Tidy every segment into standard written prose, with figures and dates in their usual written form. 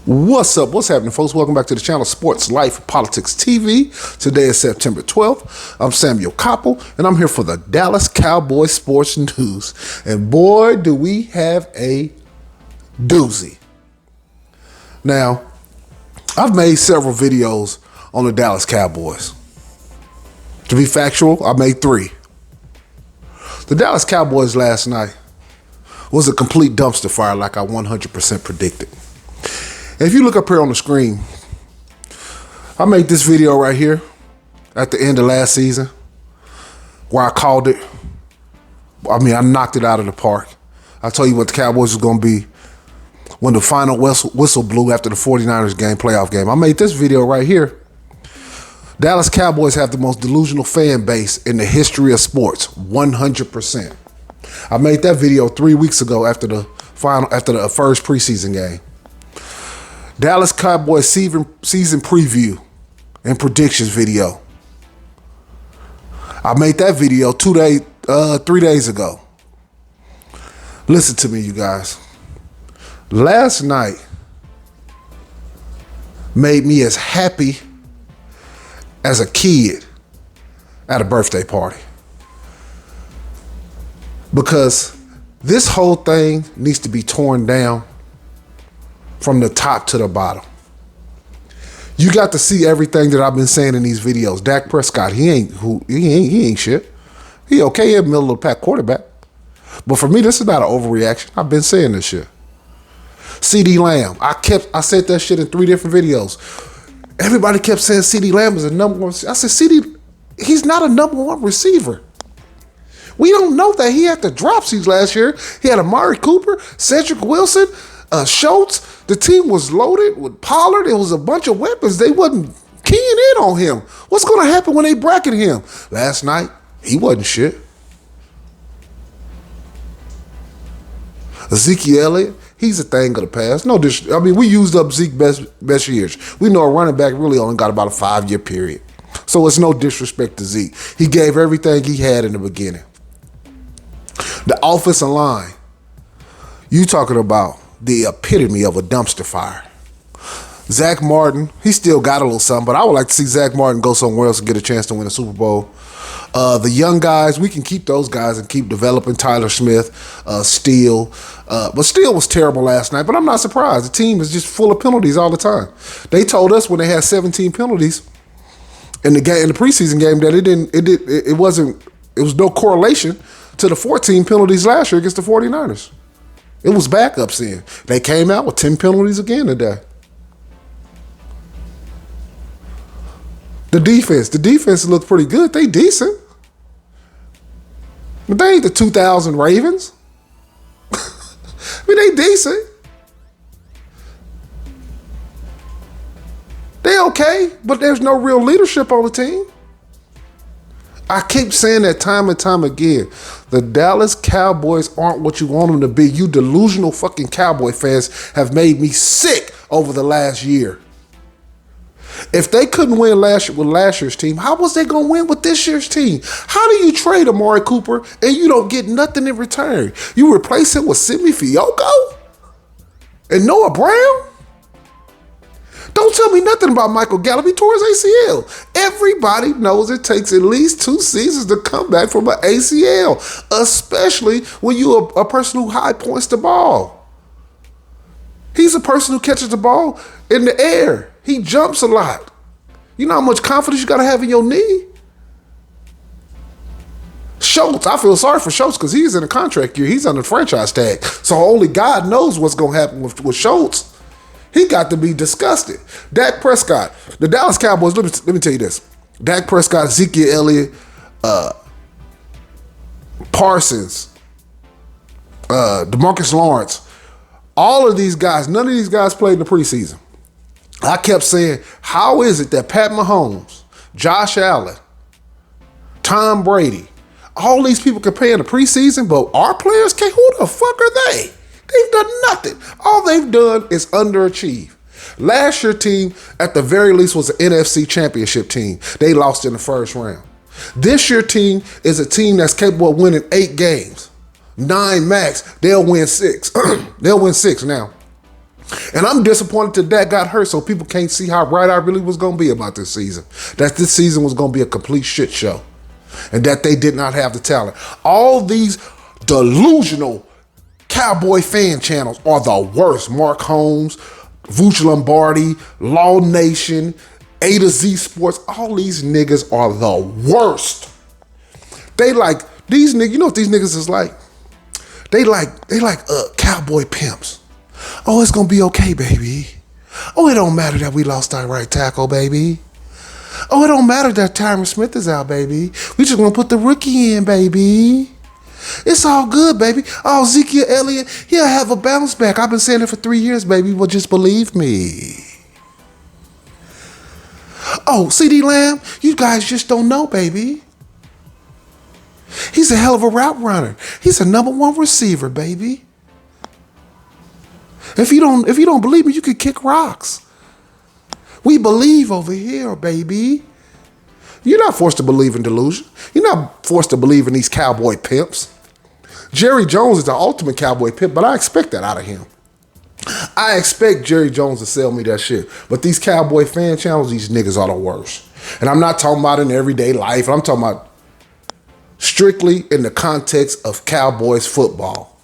What's up? What's happening, folks? Welcome back to the channel Sports Life Politics TV. Today is September 12th. I'm Samuel Koppel, and I'm here for the Dallas Cowboys sports news. And boy, do we have a doozy. Now, I've made several videos on the Dallas Cowboys. To be factual, I made 3. The Dallas Cowboys last night was a complete dumpster fire like I 100% predicted. If you look up here on the screen, I made this video right here at the end of last season where I called it. I knocked it out of the park. I told you what the Cowboys was going to be when the final whistle blew after the 49ers game, playoff game. I made this video right here. Dallas Cowboys have the most delusional fan base in the history of sports, 100%. I made that video 3 weeks ago after the first preseason game. Dallas Cowboys season preview and predictions video. I made that video 3 days ago. Listen to me, you guys. Last night made me as happy as a kid at a birthday party. Because this whole thing needs to be torn down from the top to the bottom. You got to see everything that I've been saying in these videos. Dak Prescott, he ain't shit. He okay, he a middle of the pack quarterback. But for me, this is not an overreaction. I've been saying this shit. CeeDee Lamb, I said that shit in 3 different videos. Everybody kept saying CeeDee Lamb is a number 1. I said CeeDee, he's not a number 1 receiver. We don't know that. He had the dropsies last year. He had Amari Cooper, Cedric Wilson, Schultz. The team was loaded with Pollard. It was a bunch of weapons. They wasn't keying in on him. What's going to happen when they bracket him? Last night, he wasn't shit. Ezekiel Elliott, he's a thing of the past. We used up Zeke's best years. We know a running back really only got about a 5-year period. So it's no disrespect to Zeke. He gave everything he had in the beginning. The offensive line, you talking about the epitome of a dumpster fire. Zach Martin, he still got a little something, but I would like to see Zach Martin go somewhere else and get a chance to win a Super Bowl. The young guys, we can keep those guys and keep developing. Tyler Smith, Steele. But Steele was terrible last night, but I'm not surprised. The team is just full of penalties all the time. They told us when they had 17 penalties in the preseason game that it was no correlation to the 14 penalties last year against the 49ers. It was backups in. They came out with 10 penalties again today. The defense looked pretty good. They decent. But they ain't the 2000 Ravens. They decent. They okay, but there's no real leadership on the team. I keep saying that time and time again. The Dallas Cowboys aren't what you want them to be. You delusional fucking Cowboy fans have made me sick over the last year. If they couldn't win with last year's team, how was they going to win with this year's team? How do you trade Amari Cooper and you don't get nothing in return? You replace him with Simi Fioco and Noah Brown? Don't tell me nothing about Michael Gallup. He tore his ACL. Everybody knows it takes at least 2 seasons to come back from an ACL, especially when you're a person who high points the ball. He's a person who catches the ball in the air. He jumps a lot. You know how much confidence you got to have in your knee? Schultz, I feel sorry for Schultz because he's in a contract year. He's under franchise tag. So only God knows what's going to happen with Schultz. He got to be disgusted. Dak Prescott, the Dallas Cowboys, let me tell you this. Dak Prescott, Ezekiel Elliott, Parsons, DeMarcus Lawrence, all of these guys, none of these guys played in the preseason. I kept saying, how is it that Pat Mahomes, Josh Allen, Tom Brady, all these people can play in the preseason, but our players can't? Who the fuck are they? They've done nothing. All they've done is underachieve. Last year's team, at the very least, was an NFC championship team. They lost in the first round. This year's team is a team that's capable of winning 8 games. 9 max. They'll win 6. They'll win 6 now. And I'm disappointed that Dak got hurt, so people can't see how right I really was going to be about this season. That this season was going to be a complete shit show. And that they did not have the talent. All these delusional Cowboy fan channels are the worst. Mark Holmes, Vuce Lombardi, Law Nation, A to Z Sports, all these niggas are the worst. They like, these niggas, you know what these niggas is like? They like cowboy pimps. Oh, it's gonna be okay, baby. Oh, it don't matter that we lost our right tackle, baby. Oh, it don't matter that Tyron Smith is out, baby. We just gonna put the rookie in, baby. It's all good, baby. Oh, Ezekiel Elliott, he'll have a bounce back. I've been saying it for 3 years, baby. Well, just believe me. Oh, CeeDee Lamb, you guys just don't know, baby. He's a hell of a route runner. He's a #1 receiver, baby. If you don't believe me, you can kick rocks. We believe over here, baby. You're not forced to believe in delusion. You're not forced to believe in these cowboy pimps. Jerry Jones is the ultimate cowboy pimp, but I expect that out of him. I expect Jerry Jones to sell me that shit. But these cowboy fan channels, these niggas are the worst. And I'm not talking about in everyday life. I'm talking about strictly in the context of Cowboys football.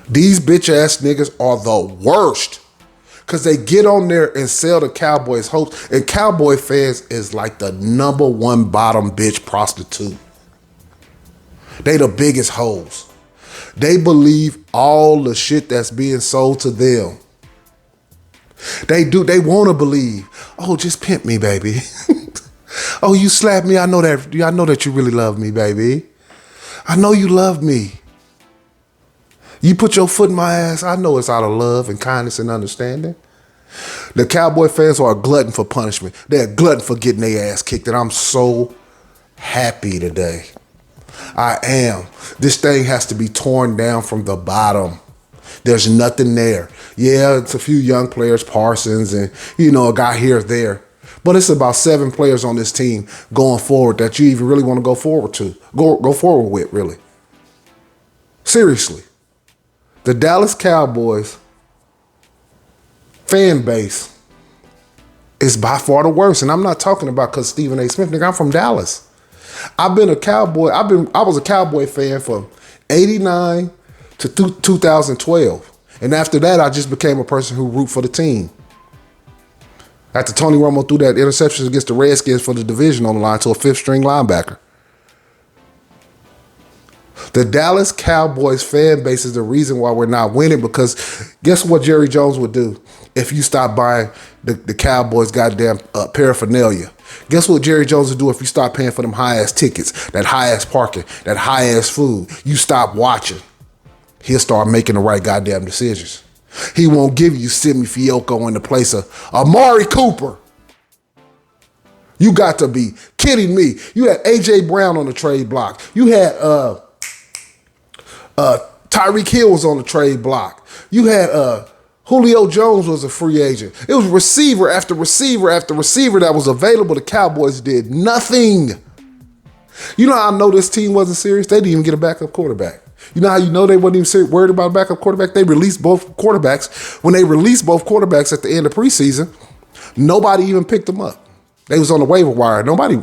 These bitch ass niggas are the worst. Because they get on there and sell the Cowboys hopes. And Cowboy fans is like the #1 bottom bitch prostitute. They the biggest hoes. They believe all the shit that's being sold to them. They want to believe. Oh, just pimp me, baby. Oh, you slap me. I know that you really love me, baby. I know you love me. You put your foot in my ass, I know it's out of love and kindness and understanding. The Cowboy fans are a glutton for punishment. They're a glutton for getting their ass kicked, and I'm so happy today. I am. This thing has to be torn down from the bottom. There's nothing there. Yeah, it's a few young players, Parsons, and, a guy here or there. But it's about 7 players on this team going forward that you even really want to go forward with, really. Seriously. The Dallas Cowboys fan base is by far the worst. And I'm not talking about because Stephen A. Smith, nigga, I'm from Dallas. I was a Cowboy fan from 89 to 2012. And after that, I just became a person who root for the team. After Tony Romo threw that interception against the Redskins for the division on the line to a 5th-string linebacker. The Dallas Cowboys fan base is the reason why we're not winning, because guess what Jerry Jones would do if you stop buying the Cowboys goddamn paraphernalia? Guess what Jerry Jones would do if you stop paying for them high-ass tickets, that high-ass parking, that high-ass food? You stop watching. He'll start making the right goddamn decisions. He won't give you Simi Fioco in the place of Amari Cooper. You got to be kidding me. You had A.J. Brown on the trade block. You had Tyreek Hill was on the trade block. You had Julio Jones was a free agent. It was receiver after receiver after receiver that was available. The Cowboys did nothing. You know how I know this team wasn't serious? They didn't even get a backup quarterback. You know how you know they wasn't even worried about a backup quarterback? They released both quarterbacks. When they released both quarterbacks at the end of preseason, nobody even picked them up. They was on the waiver wire. Nobody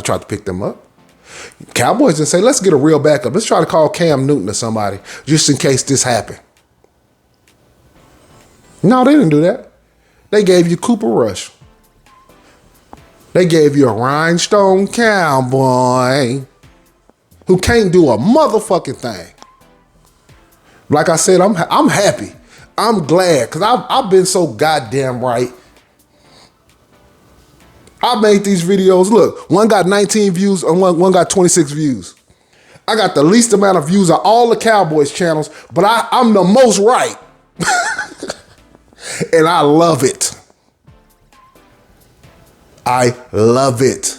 tried to pick them up. Cowboys didn't say, let's get a real backup. Let's try to call Cam Newton or somebody just in case this happened. No, they didn't do that. They gave you Cooper Rush. They gave you a rhinestone cowboy who can't do a motherfucking thing. Like I said, I'm happy. I'm glad because I've been so goddamn right. I made these videos. Look, one got 19 views and one got 26 views. I got the least amount of views of all the Cowboys channels, but I'm the most right. And I love it. I love it.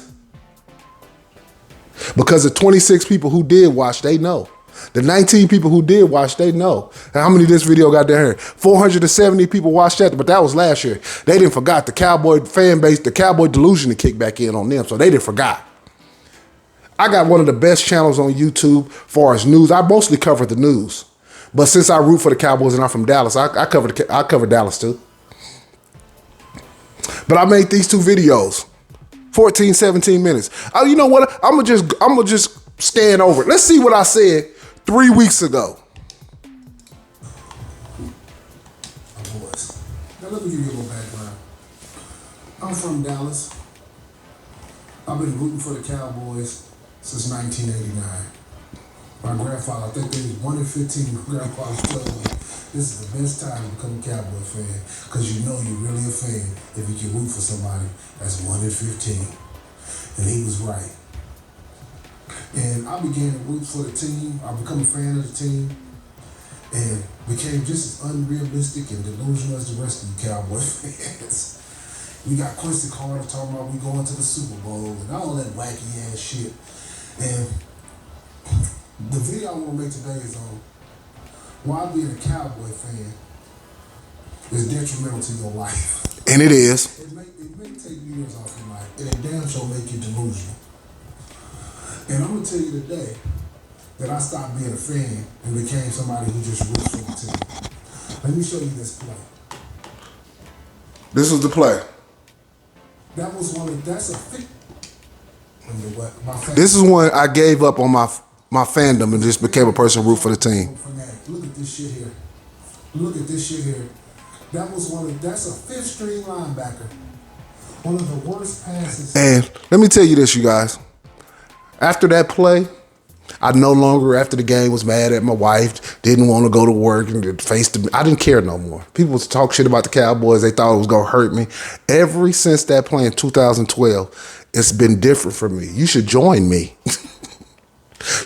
Because the 26 people who did watch, they know. The 19 people who did watch, they know. How many this video got there? 470 people watched that, but that was last year. They didn't forgot the Cowboy fan base, the Cowboy delusion to kick back in on them, so they didn't forgot. I got one of the best channels on YouTube as far as news. I mostly cover the news. But since I root for the Cowboys and I'm from Dallas, I cover Dallas too. But I made these two videos, 14, 17 minutes. Oh, you know what? I'm gonna just scan over it. Let's see what I said 3 weeks ago. Now let me give you a little background. I'm from Dallas. I've been rooting for the Cowboys since 1989. My grandfather, I think they was 1 in 15. My grandfather was telling me this is the best time to become a Cowboy fan because you know you're really a fan if you can root for somebody that's 1 in 15. And he was right. And I began to root for the team. I became a fan of the team and became just as unrealistic and delusional as the rest of you Cowboy fans. We got Quincy Carter talking about we going to the Super Bowl and all that wacky ass shit. And the video I want to make today is on why being a Cowboy fan is detrimental to your life. And it is. It may take years off your life, and it damn sure make you delusional. And I'm going to tell you today that I stopped being a fan and became somebody who just roots for the team. Let me show you this play. This was the play. That was that's a thick. This is when I gave up on my fandom and just became a person who root for the team. Look at this shit here. Look at this shit here. That's a fifth string linebacker. One of the worst passes. And let me tell you this, you guys. After that play, I no longer, after the game, was mad at my wife, didn't want to go to work and face the. I didn't care no more. People would talk shit about the Cowboys. They thought it was going to hurt me. Ever since that play in 2012, it's been different for me. You should join me.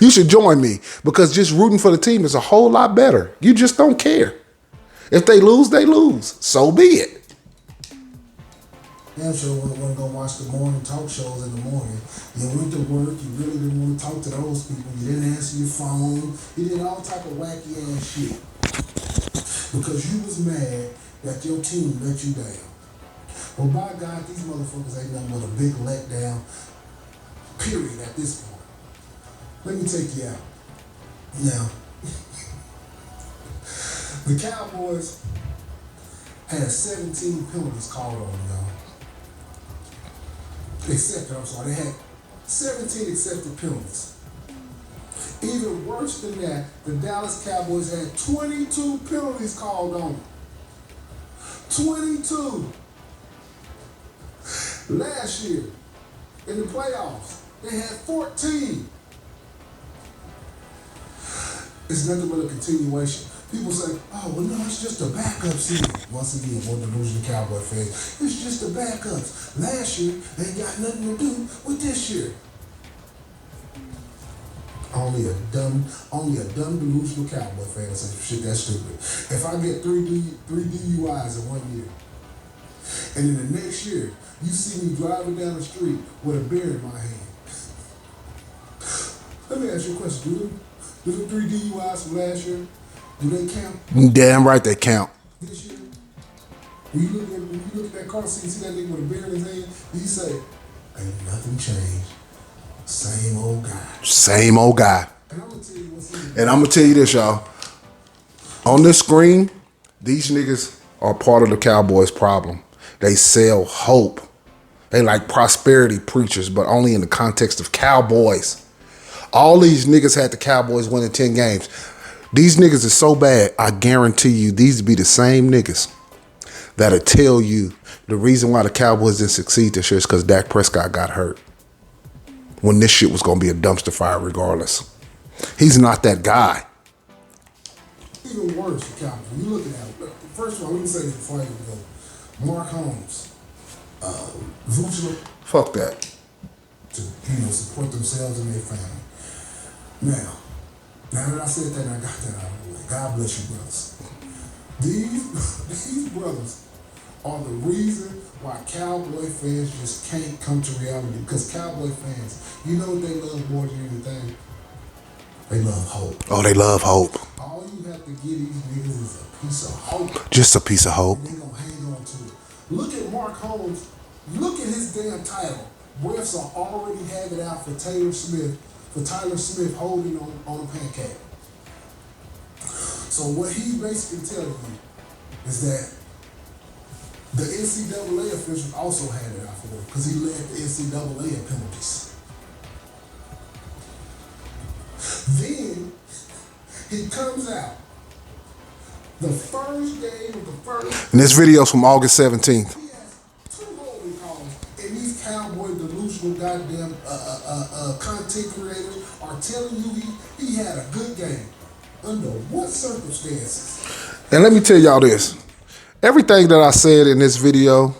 You should join me because just rooting for the team is a whole lot better. You just don't care. If they lose, they lose. So be it. Damn sure want to go watch the morning talk shows in the morning. You went to work, you really didn't want to talk to those people. You didn't answer your phone. You did all type of wacky ass shit. Because you was mad that your team let you down. Well, by God, these motherfuckers ain't nothing but a big letdown, period, at this point. Let me take you out. Now, the Cowboys had 17 penalties called on them, y'all. They had 17 accepted penalties. Even worse than that, the Dallas Cowboys had 22 penalties called on them. 22. Last year, in the playoffs, they had 14. It's nothing but a continuation. People say, oh, well, no, it's just a backup season. Once again, more delusional Cowboy fans. It's just the backups. Last year ain't got nothing to do with this year. Only a dumb delusional Cowboy fan says shit that's stupid. If I get three DUIs in 1 year, and in the next year, you see me driving down the street with a beer in my hand. Let me ask you a question, do the 3 DUIs from last year, do they count? Damn right they count. This year? When you look at that car seat, see that nigga with a beer in his hand, you say, ain't nothing changed. Same old guy. Same old guy. And I'm gonna tell you this, y'all. On this screen, these niggas are part of the Cowboys' problem. They sell hope. They like prosperity preachers, but only in the context of Cowboys. All these niggas had the Cowboys winning 10 games. These niggas is so bad, I guarantee you these be the same niggas that'll tell you the reason why the Cowboys didn't succeed this year is because Dak Prescott got hurt. When this shit was going to be a dumpster fire regardless. He's not that guy. Even worse for Cowboys. When you look at that, first of all, let me say this before I even go. Mark Holmes, Vucci. Fuck that. To, support themselves and their family. Now that I said that and I got that out of the way, God bless you, brothers. These brothers are the reason why Cowboy fans just can't come to reality. Because Cowboy fans, you know what they love more than anything? They love hope. Oh, they love hope. All you have to give these niggas is a piece of hope. Just a piece of hope. And they gonna hang on to it. Look at Mark Holmes. Look at his damn title. Refs are already have it out for Tyler Smith holding on a pancake. So what he's basically telling you is that the NCAA officials also had it out for him because he led the NCAA in penalties. Then he comes out the first game of the first. And this video's from August 17th. He has 2 holding calls, and these Cowboy delusional goddamn content creators are telling you he had a good game. Under what circumstances? And let me tell y'all this. Everything that I said in this video,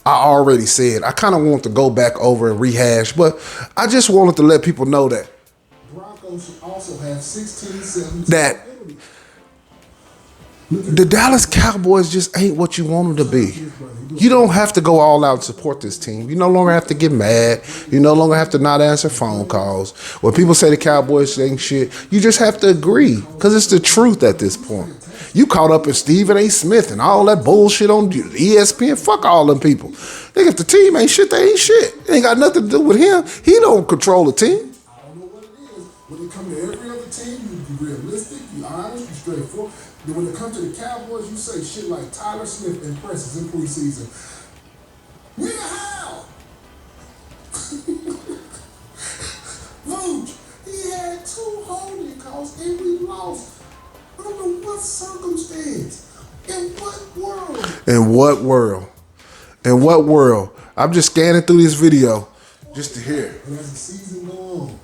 I already said. I kind of want to go back over and rehash, but I just wanted to let people know that Broncos should also have 16-17. That the Dallas Cowboys just ain't what you want them to be. You don't have to go all out and support this team. You no longer have to get mad. You no longer have to not answer phone calls. When people say the Cowboys ain't shit, you just have to agree because it's the truth at this point. You caught up in Stephen A. Smith and all that bullshit on ESPN. Fuck all them people. Nigga, if the team ain't shit, they ain't shit. It ain't got nothing to do with him. He don't control the team. I don't know what it is. When it comes to every other team, you be realistic, you honest, you straightforward. Then when it comes to the Cowboys, you say shit like Tyler Smith impresses in preseason. Nigga, how? Vooch, he had 2 holding calls and we lost. Under what circumstance? In what world? In what world? In what world? I'm just scanning through this video just to hear. And as the season goes on,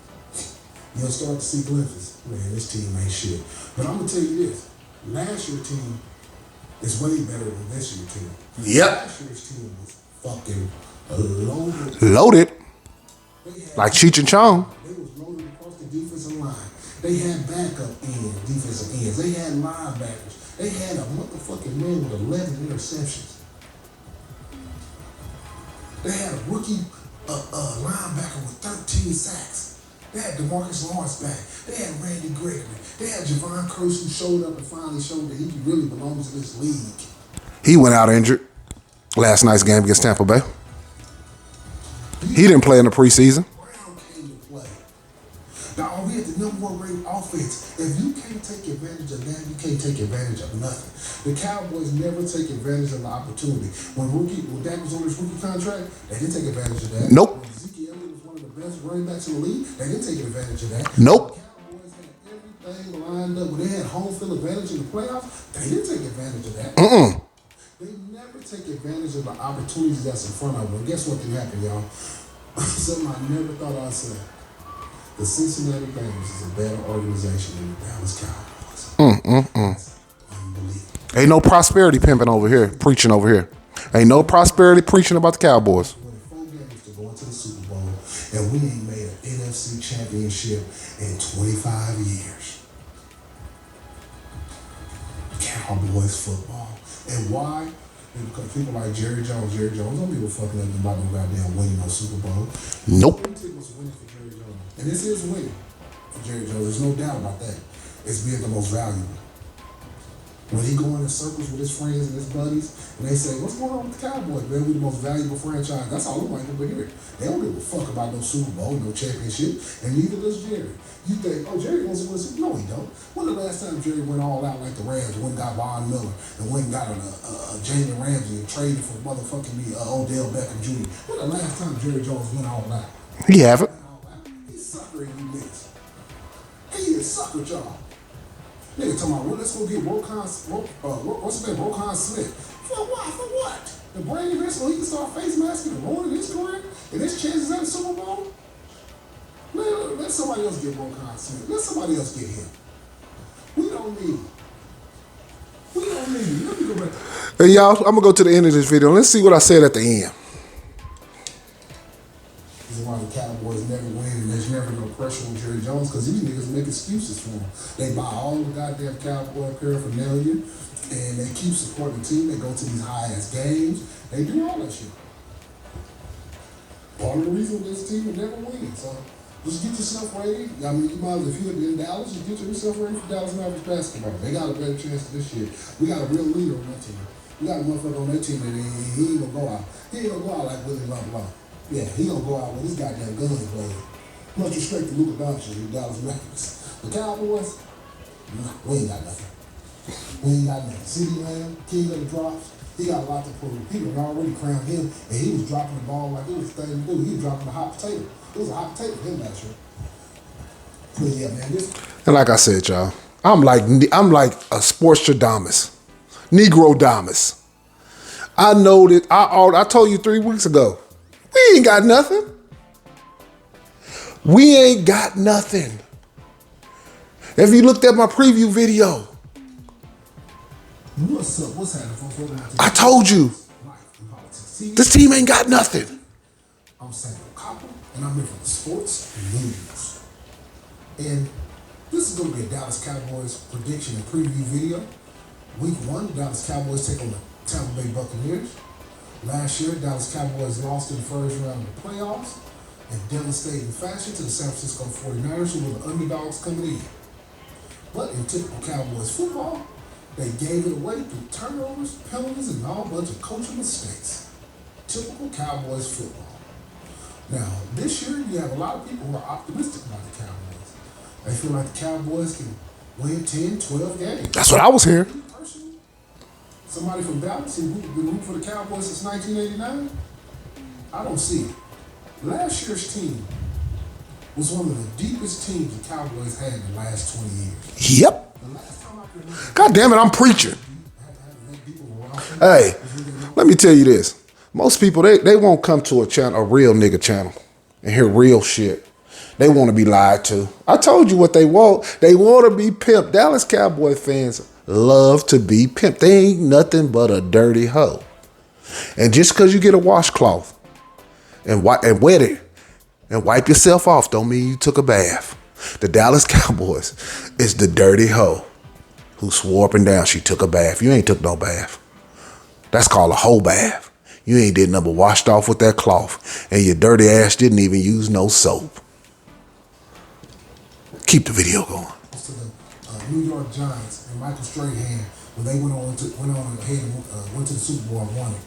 you'll start to see glimpses. Man, this team ain't shit. But I'm going to tell you this. Last year's team is way better than this year's team. Yep. Last year's team was fucking loaded. Loaded? Like Cheech and Chong. They was loaded across the defensive line. They had backup defensive ends. They had linebackers. They had a motherfucking man with 11 interceptions. They had a rookie linebacker with 13 sacks. They had DeMarcus Lawrence back. They had Randy Gregory. They had Javon Curse who showed up and finally showed that he really belongs in this league. He went out injured last night's game against Tampa Bay. He didn't play in the preseason. Brown came to play. Now, we had the number 1 rated offense. If you can't take advantage of that, you can't take advantage of nothing. The Cowboys never take advantage of the opportunity. When Dak was on his rookie contract, they didn't take advantage of that. Nope. When Ezekiel Elliott was one of the best running backs in the league, they didn't take advantage of that. Nope. The Cowboys had everything lined up. When they had home field advantage in the playoffs, they didn't take advantage of that. They never take advantage of the opportunities that's in front of them. Guess what can happen, y'all? Something I never thought I'd say. The Cincinnati Bengals is a better organization than the Dallas Cowboys. Unbelievable. Ain't no prosperity pimping over here, preaching over here. Ain't no prosperity preaching about the Cowboys. We won 4 games to go into the Super Bowl, and we ain't made an NFC championship in 25 years. Cowboys football. And why? Because people like Jerry Jones don't be fucking up about no goddamn winning no Super Bowl. Nope. And this is winning for Jerry Jones. There's no doubt about that. It's being the most valuable. When he go in circles with his friends and his buddies, and they say, what's going on with the Cowboys, man? We the most valuable franchise. That's all I'm like over here. They don't give a fuck about no Super Bowl, no championship, and neither does Jerry. You think, oh, Jerry wants to win Super Bowl? No, he don't. When the last time Jerry went all out like the Rams, went and got Von Miller, and went and got a Jalen Ramsey and traded for motherfucking Odell Beckham Jr.? When the last time Jerry Jones went all out? He haven't. He's suckering you niggas. He is sucker y'all. Nigga talking about, well, let's go get what's his name, Roquan Smith. For what? For what? The brain event so he can start face masking and ruining his career and his chances at the Super Bowl? Let somebody else get Roquan Smith. Let somebody else get him. We don't need him. We don't need him. Let me go back. Hey, y'all, I'm going to go to the end of this video. Let's see what I said at the end. This is why the Cowboys never win, and there's never no pressure on Jerry Jones because these niggas make excuses for him. They buy all the goddamn Cowboy paraphernalia, and they keep supporting the team. They go to these high-ass games. They do all that shit. Part of the reason this team will never win. So just get yourself ready. I mean, you might, if you're in Dallas, just get yourself ready for Dallas Mavericks basketball. They got a better chance this year. We got a real leader on that team. We got a motherfucker on that team that he ain't gonna go out. He ain't gonna go out like Willie Love. Yeah, he gonna go out with his goddamn guns blazing. Much respect to Luka Doncic and Dallas Mavericks. The Cowboys, nah, we ain't got nothing. We ain't got nothing. CeeDee Lamb, king of the drops. He got a lot to prove. People had already crowned him, and he was dropping the ball like it was a thing to do. He was dropping the hot potato. It was a hot potato for him last year. But yeah, man, and like I said, y'all, I'm like a sportstradamus, Negro-damus. I know that I told you 3 weeks ago, we ain't got nothing. We ain't got nothing. If you looked at my preview video, what's up? What's happening, folks? I told you, this team ain't got nothing. I'm Samuel Copper, and I'm here for the sports news. And this is going to be a Dallas Cowboys prediction and preview video. Week 1, the Dallas Cowboys take on the Tampa Bay Buccaneers. Last year, Dallas Cowboys lost in the first round of the playoffs in devastating fashion to the San Francisco 49ers, who were the underdogs coming in. But in typical Cowboys football, they gave it away through turnovers, penalties, and all bunch of coaching mistakes. Typical Cowboys football. Now, this year, you have a lot of people who are optimistic about the Cowboys. They feel like the Cowboys can win 10, 12 games. That's what I was hearing. Personally, somebody from Dallas who's been rooting for the Cowboys since 1989, I don't see it. Last year's team was one of the deepest teams the Cowboys had in the last 20 years. Yep. The last time I can remember, God damn it, I'm preaching. Hey, let me tell you this. Most people, they won't come to a real nigga channel and hear real shit. They want to be lied to. I told you what they want. They want to be pimped. Dallas Cowboy fans love to be pimped. They ain't nothing but a dirty hoe. And just because you get a washcloth and wet it and wipe yourself off don't mean you took a bath. The Dallas Cowboys is the dirty hoe who swore up and down she took a bath. You ain't took no bath. That's called a hoe bath. You ain't did nothing but washed off with that cloth, and your dirty ass didn't even use no soap. Keep the video going. To the New York Giants and Michael Strahan when they went on ahead and went to the Super Bowl and won it.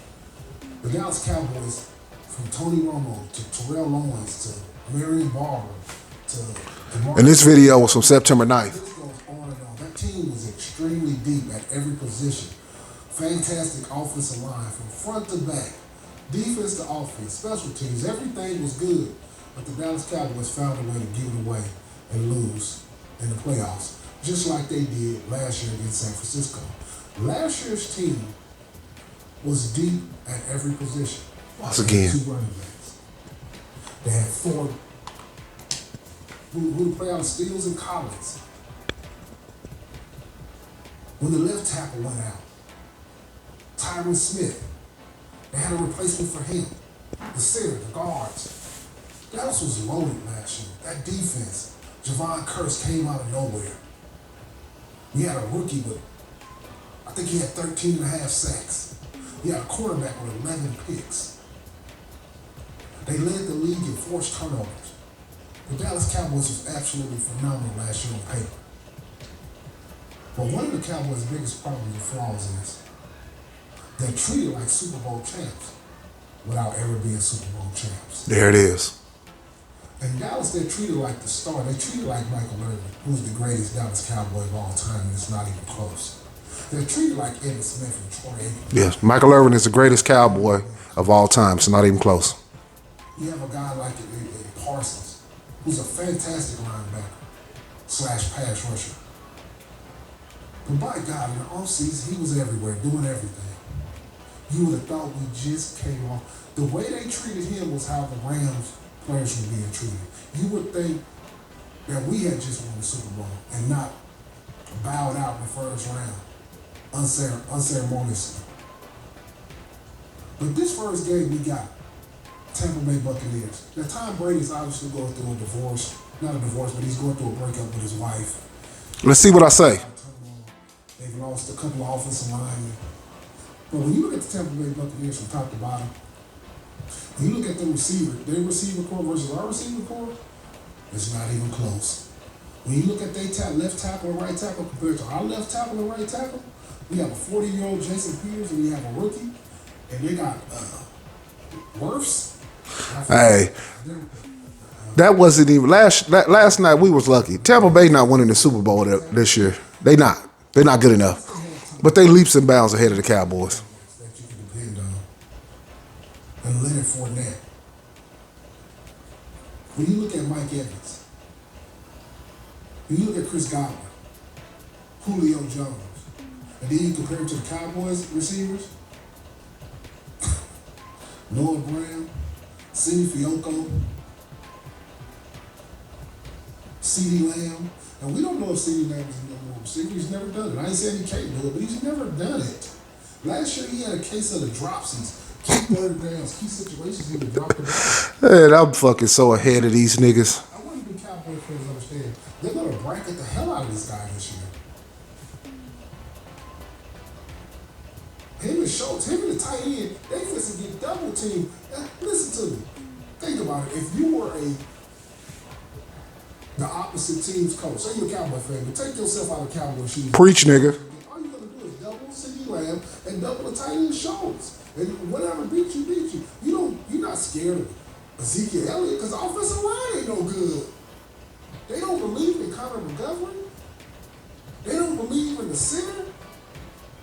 The Dallas Cowboys, from Tony Romo to Terrell Owens to Marion Barber to and this video was from September 9th. This goes on and on. That team was extremely deep at every position. Fantastic offensive line from front to back, defense to offense, special teams. Everything was good, but the Dallas Cowboys found a way to give it away and lose in the playoffs, just like they did last year against San Francisco. Last year's team was deep at every position. Once again, 2 running backs. They had 4 who play out Steels and Collins. When the left tackle went out, Tyron Smith, they had a replacement for him. The center, the guards. Dallas was loaded last year. That defense, Javon Curse came out of nowhere. We had a rookie with, I think he had 13 and a half sacks. We had a quarterback with 11 picks. They led the league in forced turnovers. The Dallas Cowboys was absolutely phenomenal last year on paper. But one of the Cowboys' biggest problems and flaws is they're treated like Super Bowl champs without ever being Super Bowl champs. There it is. In Dallas, they're treated like the star. They're treated like Michael Irvin, who's the greatest Dallas Cowboy of all time, and it's not even close. They're treated like Emmitt Smith and Troy Aikman. Yes, Michael Irvin is the greatest Cowboy of all time. It's not even close. You have a guy like Parsons, who's a fantastic linebacker / pass rusher. But by God, in the offseason, he was everywhere, doing everything. You would have thought we just came off. The way they treated him was how the Rams players were being treated. You would think that we had just won the Super Bowl and not bowed out in the first round unceremoniously. But this first game we got Tampa Bay Buccaneers. Now Tom Brady's obviously going through a divorce. Not a divorce, but he's going through a breakup with his wife. Let's see what I say. They've lost a couple of offensive linemen. But when you look at the Tampa Bay Buccaneers from top to bottom, when you look at their receiver core versus our receiver core, it's not even close. When you look at their left tackle and right tackle compared to our left tackle and right tackle, we have a 40-year-old Jason Peters and we have a rookie, and they got Wirfs. Hey, that wasn't even last night. We was lucky. Tampa Bay not winning the Super Bowl this year. They not. They're not good enough. But they leaps and bounds ahead of the Cowboys. That you can depend on. And Leonard Fournette. When you look at Mike Evans, when you look at Chris Godwin, Julio Jones, and then you compare him to the Cowboys receivers, Noah Brown, Sidney Fiocco, CeeDee Lamb. And we don't know if CeeDee Lamb is a number one receiver. He's never done it. I ain't saying he can't do it, but he's never done it. Last year he had a case of the dropsies. Key third downs, key situations, he would drop the ball. Man, I'm fucking so ahead of these niggas. I want to be Cowboy fans understand. They're going to bracket the hell out of this guy this year. Him and Schultz, him and the tight end, they just get double teamed. Listen to me. Think about it. If you were the opposite team's coach, say you're a Cowboy fan, but take yourself out of Cowboy shoes. Preach, nigga. All you gotta do is double CeeDee Lamb and double the tight end Schultz. And whatever beat you. You're not scared of Ezekiel Elliott because the offensive line ain't no good. They don't believe in Connor McGovern. They don't believe in the center.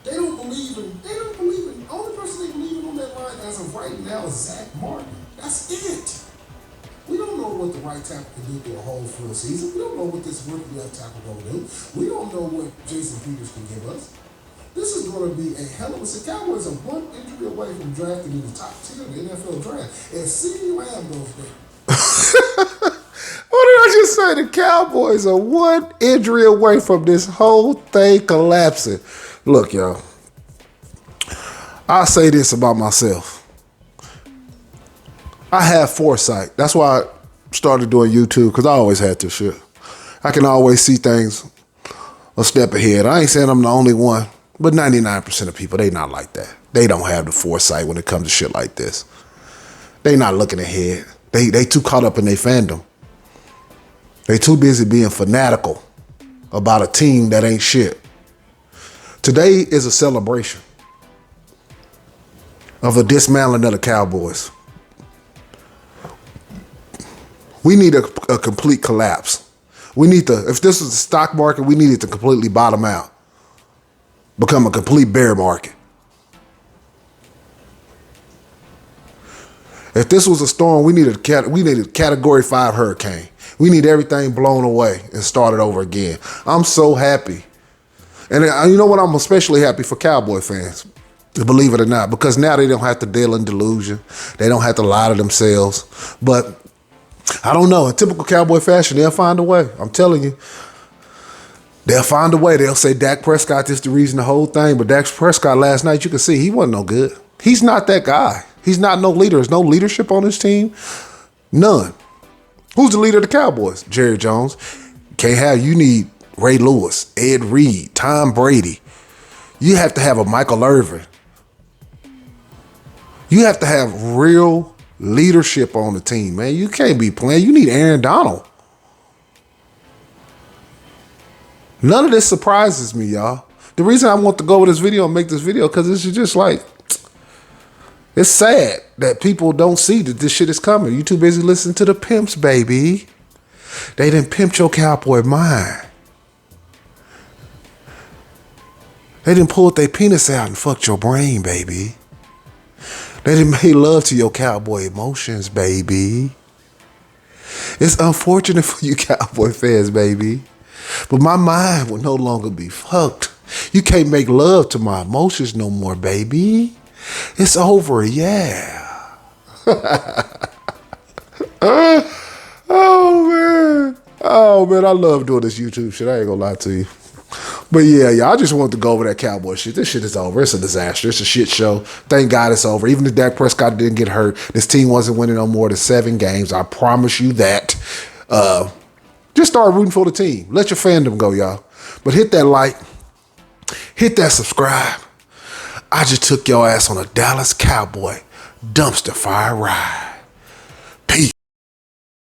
They don't believe in. The only person they believe in on that line as of right now is Zach Martin. That's it. We don't know what the right tackle can do through a whole full season. We don't know what this rookie left tackle going to do. We don't know what Jason Peters can give us. This is going to be a hell of a Cowboys are one injury away from drafting in the top 10 of the NFL draft. And CeeDee Lamb goes there. What did I just say? The Cowboys are one injury away from this whole thing collapsing. Look, y'all. I'll say this about myself. I have foresight. That's why I started doing YouTube, because I always had this shit. I can always see things a step ahead. I ain't saying I'm the only one. But 99% of people, they not like that. They don't have the foresight when it comes to shit like this. They not looking ahead. They too caught up in their fandom. They too busy being fanatical about a team that ain't shit. Today is a celebration of a dismantling of the Cowboys. We need a complete collapse. We need to, if this was the stock market, we need it to completely bottom out. Become a complete bear market. If this was a storm, we needed a Category 5 hurricane. We need everything blown away and started over again. I'm so happy. And you know what? I'm especially happy for Cowboy fans, believe it or not, because now they don't have to deal in delusion. They don't have to lie to themselves. But I don't know. In typical Cowboy fashion, they'll find a way. I'm telling you. They'll find a way. They'll say Dak Prescott is the reason the whole thing. But Dak Prescott last night, you can see he wasn't no good. He's not that guy. He's not no leader. There's no leadership on his team. None. Who's the leader of the Cowboys? Jerry Jones. You need Ray Lewis, Ed Reed, Tom Brady. You have to have a Michael Irvin. You have to have real leadership on the team, man. You can't be playing. You need Aaron Donald. None of this surprises me, y'all. The reason I want to go with this video and make this video, because this is just like, it's sad that people don't see that this shit is coming. You too busy listening to the pimps, baby. They done pimped your cowboy mind. They done pulled their penis out and fucked your brain, baby. They done made love to your cowboy emotions, baby. It's unfortunate for you cowboy fans, baby. But my mind will no longer be fucked. You can't make love to my emotions no more, baby. It's over, yeah. Oh, man, I love doing this YouTube shit. I ain't gonna lie to you. But yeah, I just wanted to go over that Cowboy shit. This shit is over. It's a disaster. It's a shit show. Thank God it's over. Even if Dak Prescott didn't get hurt, this team wasn't winning no more than 7 games. I promise you that. Just start rooting for the team. Let your fandom go, y'all. But hit that like. Hit that subscribe. I just took your ass on a Dallas Cowboy dumpster fire ride.